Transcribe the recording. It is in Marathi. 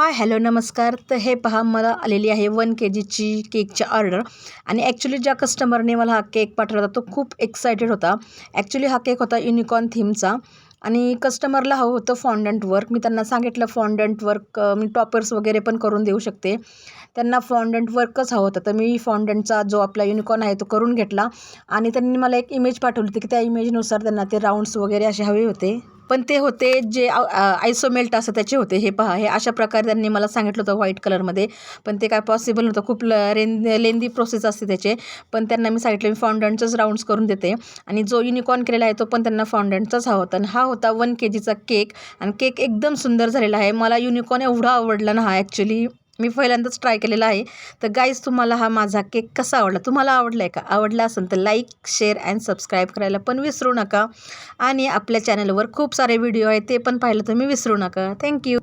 हाय हॅलो नमस्कार. तर हे पहा, मला आलेली आहे 1 kg केकची ऑर्डर. आणि ॲक्च्युली ज्या कस्टमरने मला हा केक पाठवला होता तो खूप एक्सायटेड होता. ॲक्च्युली हा केक होता युनिकॉर्न थीमचा आणि कस्टमरला हवं होतं फॉन्डंट वर्क. मी त्यांना सांगितलं फॉन्डंट वर्क मी टॉपर्स वगैरे पण करून देऊ शकते. त्यांना फॉन्डंट वर्कच हवं होतं, तर मी फॉन्डंटचा जो आपला युनिकॉर्न आहे तो करून घेतला. आणि त्यांनी मला एक इमेज पाठवली होती की त्या इमेजनुसार त्यांना ते राऊंड्स वगैरे असे हवे होते. पण ते होते जे आयसोमेल्ट असं त्याचे होते. हे पहा, हे अशा प्रकारे त्यांनी मला सांगितलं होतं व्हाईट कलरमध्ये. पण ते काय पॉसिबल नव्हतं, खूप लेंदी प्रोसेस असते त्याचे. पण त्यांना मी सांगितलं मी फॉन्डंटचंच राऊंड्स करून देते. आणि जो युनिकॉर्न केलेला आहे तो पण त्यांना फॉन्डंटचाच हवा होता. आणि हा होता 1 kgचा केक. आणि केक एकदम सुंदर झालेला आहे. मला युनिकॉर्न एवढा आवडला ना हा, ॲक्च्युली मी पहिल्यांदाच ट्राय केलेला आहे. तर गाईज, तुम्हाला हा माझा केक कसा आवडला? तुम्हाला आवडला आहे का? आवडला असेल तर लाईक, शेअर अँड सबस्क्राईब करायला पण विसरू नका. आणि आपल्या चॅनलवर खूप सारे व्हिडिओ आहेत, ते पण पाहिलं तुम्ही विसरू नका. थँक्यू.